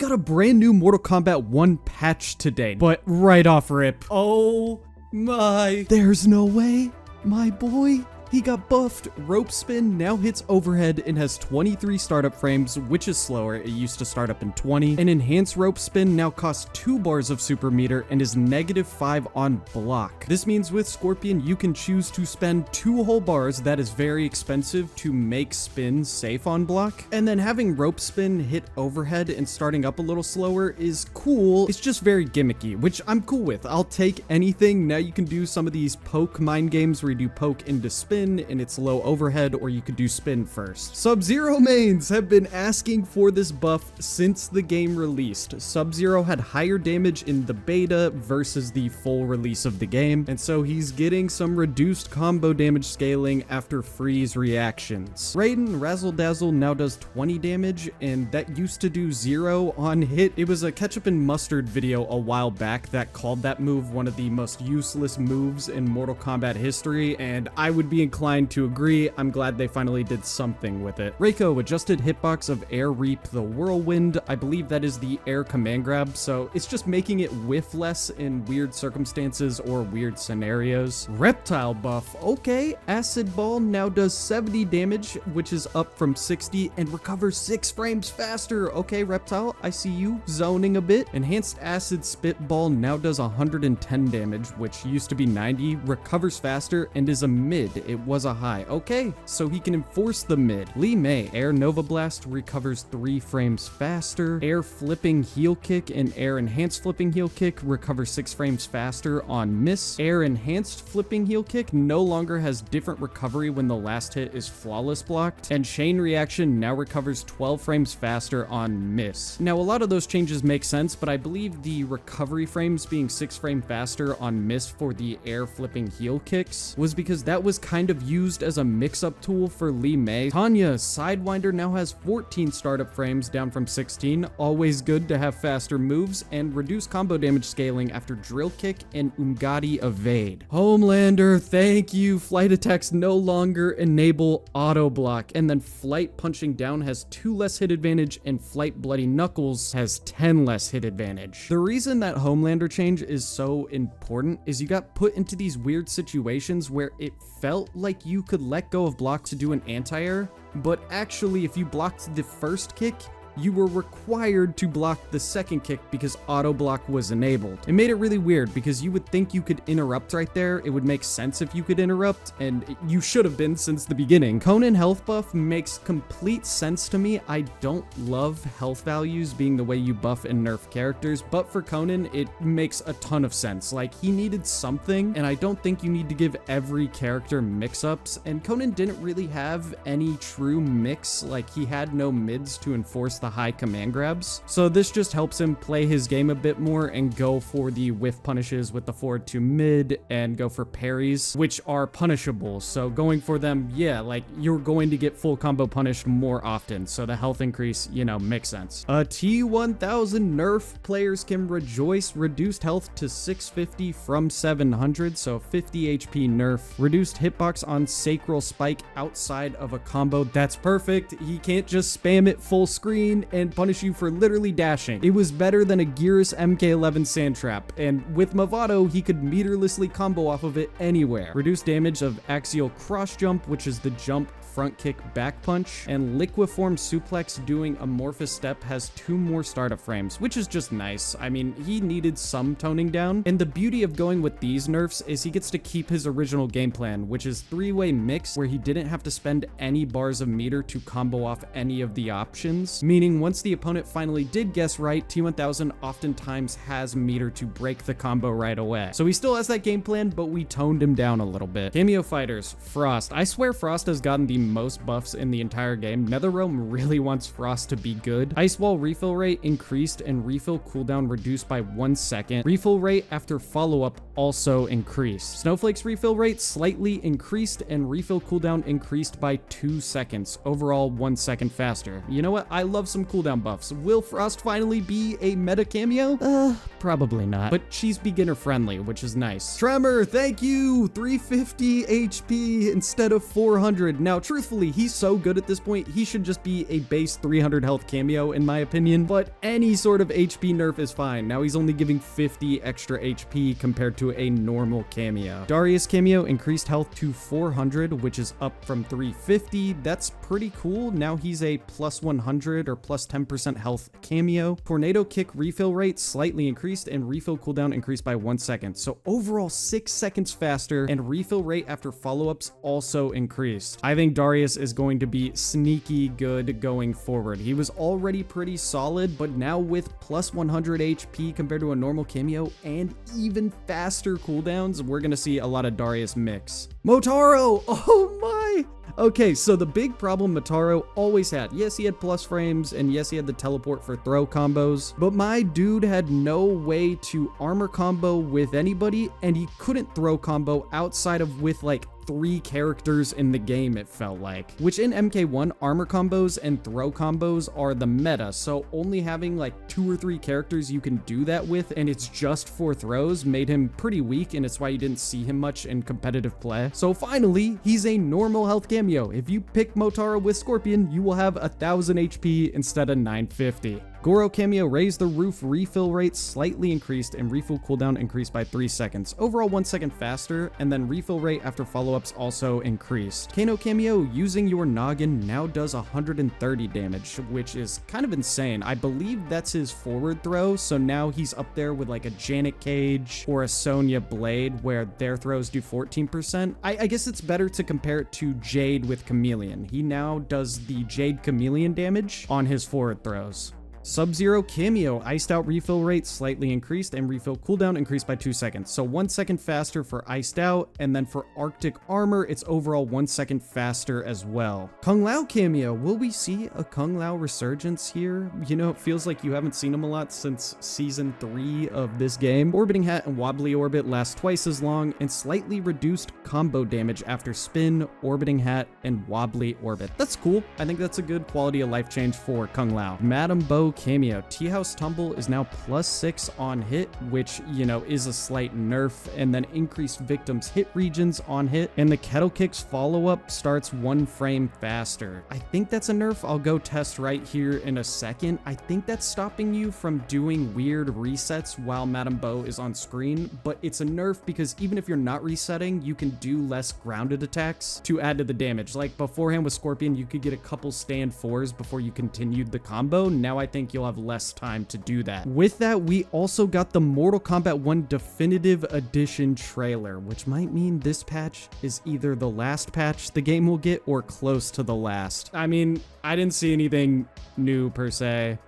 got a brand new Mortal Kombat 1 patch today, but right off rip. Oh my. There's no way. My boy. He got buffed. Rope spin now hits overhead and has 23 startup frames, which is slower. It used to start up in 20. An enhanced rope spin now costs 2 bars of super meter and is -5 on block. This means with Scorpion, you can choose to spend 2 whole bars. That is very expensive to make spins safe on block. And then having rope spin hit overhead and starting up a little slower is cool. It's just very gimmicky, which I'm cool with. I'll take anything. Now you can do some of these poke mind games where you do poke into spin and it's low overhead, or you could do spin first. SubZero mains have been asking for this buff since the game released. SubZero had higher damage in the beta versus the full release of the game, and so he's getting some reduced combo damage scaling after freeze reactions. Raiden Razzle Dazzle now does 20 damage, and that used to do 0 on hit. It was a ketchup and mustard video a while back that called that move one of the most useless moves in Mortal Kombat history, and I would be inclined to agree. I'm glad they finally did something with it. Reiko adjusted hitbox of Air Reap the Whirlwind. I believe that is the air command grab, so it's just making it whiff less in weird circumstances or weird scenarios. Reptile buff. Okay, Acid Ball now does 70 damage, which is up from 60, and recovers 6 frames faster. Okay, Reptile, I see you zoning a bit. Enhanced Acid Spitball now does 110 damage, which used to be 90, recovers faster, and is a mid. It was a high. Okay, so he can enforce the mid. Lee May, Air Nova Blast recovers 3 frames faster. Air Flipping Heel Kick and Air Enhanced Flipping Heel Kick recover 6 frames faster on miss. Air Enhanced Flipping Heel Kick no longer has different recovery when the last hit is flawless blocked. And Chain Reaction now recovers 12 frames faster on miss. Now, a lot of those changes make sense, but I believe the recovery frames being 6 frames faster on miss for the Air Flipping Heel Kicks was because that was kind of used as a mix-up tool for Lee May. Tanya Sidewinder now has 14 startup frames, down from 16. Always good to have faster moves, and reduce combo damage scaling after Drill Kick and Umgadi Evade. Homelander, thank you. Flight attacks no longer enable auto block, and then Flight Punching Down has 2 less hit advantage, and Flight Bloody Knuckles has 10 less hit advantage. The reason that Homelander change is so important is you got put into these weird situations where it felt like you could let go of block to do an anti-air, but actually if you blocked the first kick, you were required to block the second kick because auto block was enabled. It made it really weird because you would think you could interrupt right there. It would make sense if you could interrupt, and you should have been since the beginning. Conan health buff makes complete sense to me. I don't love health values being the way you buff and nerf characters, but for Conan, it makes a ton of sense. Like, he needed something, and I don't think you need to give every character mix-ups, and Conan didn't really have any true mix. Like, he had no mids to enforce the high command grabs. So this just helps him play his game a bit more and go for the whiff punishes with the forward to mid and go for parries, which are punishable. So going for them, yeah, like you're going to get full combo punished more often. So the health increase, you know, makes sense. T1000 Nerf players can rejoice. Reduced health to 650 from 700. So 50 HP nerf. Reduced hitbox on Sacral Spike outside of a combo. That's perfect. He can't just spam it full screen and punish you for literally dashing. It was better than a Gearus MK11 sand trap, and with Motaro, he could meterlessly combo off of it anywhere. Reduced damage of axial cross jump, which is the jump front kick back punch, and liquiform suplex doing amorphous step has 2 more startup frames, which is just nice. I mean, he needed some toning down, and the beauty of going with these nerfs is he gets to keep his original game plan, which is 3-way mix where he didn't have to spend any bars of meter to combo off any of the options, meaning once the opponent finally did guess right, T1000 oftentimes has meter to break the combo right away. So he still has that game plan, but we toned him down a little bit. Cameo fighters, Frost. I swear Frost has gotten the most buffs in the entire game. NetherRealm really wants Frost to be good. Ice Wall refill rate increased and refill cooldown reduced by 1 second. Refill rate after follow-up also increased. Snowflake's refill rate slightly increased and refill cooldown increased by 2 seconds. Overall, 1 second faster. You know what? I love some cooldown buffs. Will Frost finally be a meta cameo? Probably not. But she's beginner friendly, which is nice. Tremor, thank you! 350 HP instead of 400. Now, true truthfully, he's so good at this point, he should just be a base 300 health cameo in my opinion, but any sort of HP nerf is fine. Now he's only giving 50 extra HP compared to a normal cameo. Darius cameo increased health to 400, which is up from 350. That's pretty cool. Now he's a plus 100 or plus 10% health cameo. Tornado kick refill rate slightly increased and refill cooldown increased by 1 second. So overall 6 seconds faster, and refill rate after follow-ups also increased. I think Darius is going to be sneaky good going forward. He was already pretty solid, but now with plus 100 HP compared to a normal cameo and even faster cooldowns, we're gonna see a lot of Darius mix. Motaro! Oh my! Okay, so the big problem Motaro always had, yes, he had plus frames, and yes, he had the teleport for throw combos, but my dude had no way to armor combo with anybody, and he couldn't throw combo outside of with like 3 characters in the game, it felt like. Which in MK1, armor combos and throw combos are the meta, so only having like 2 or 3 characters you can do that with, and it's just for throws, made him pretty weak, and it's why you didn't see him much in competitive play. So finally, he's a normal health cameo. If you pick Motaro with Scorpion, you will have 1000 HP instead of 950. Goro cameo raised the roof refill rate slightly increased and refill cooldown increased by 3 seconds. Overall 1 second faster, and then refill rate after follow-ups also increased. Kano cameo using your noggin now does 130 damage, which is kind of insane. I believe that's his forward throw, so now he's up there with like a Janet Cage or a Sonya Blade where their throws do 14%. I guess it's better to compare it to Jade with Chameleon. He now does the Jade Chameleon damage on his forward throws. SubZero cameo iced out refill rate slightly increased and refill cooldown increased by 2 seconds. So 1 second faster for iced out, and then for Arctic armor, it's overall 1 second faster as well. Kung Lao cameo, will we see a Kung Lao resurgence here? You know, it feels like you haven't seen him a lot since season 3 of this game. Orbiting hat and wobbly orbit last twice as long, and slightly reduced combo damage after spin, orbiting hat, and wobbly orbit. That's cool. I think that's a good quality of life change for Kung Lao. Madam Bo cameo. T-House Tumble is now +6 on hit, which, you know, is a slight nerf, and then increased victims hit regions on hit, and the kettle kicks follow-up starts 1 frame faster. I think that's a nerf. I'll go test right here in a second. I think that's stopping you from doing weird resets while Madam Bo is on screen, but it's a nerf because even if you're not resetting, you can do less grounded attacks to add to the damage. Like beforehand with Scorpion, you could get a couple stand 4s before you continued the combo. Now I think you'll have less time to do that. With that, we also got the Mortal Kombat 1 Definitive Edition trailer, which might mean this patch is either the last patch the game will get or close to the last. I mean, I didn't see anything new per se.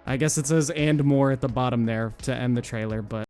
I guess it says "and more" at the bottom there to end the trailer, but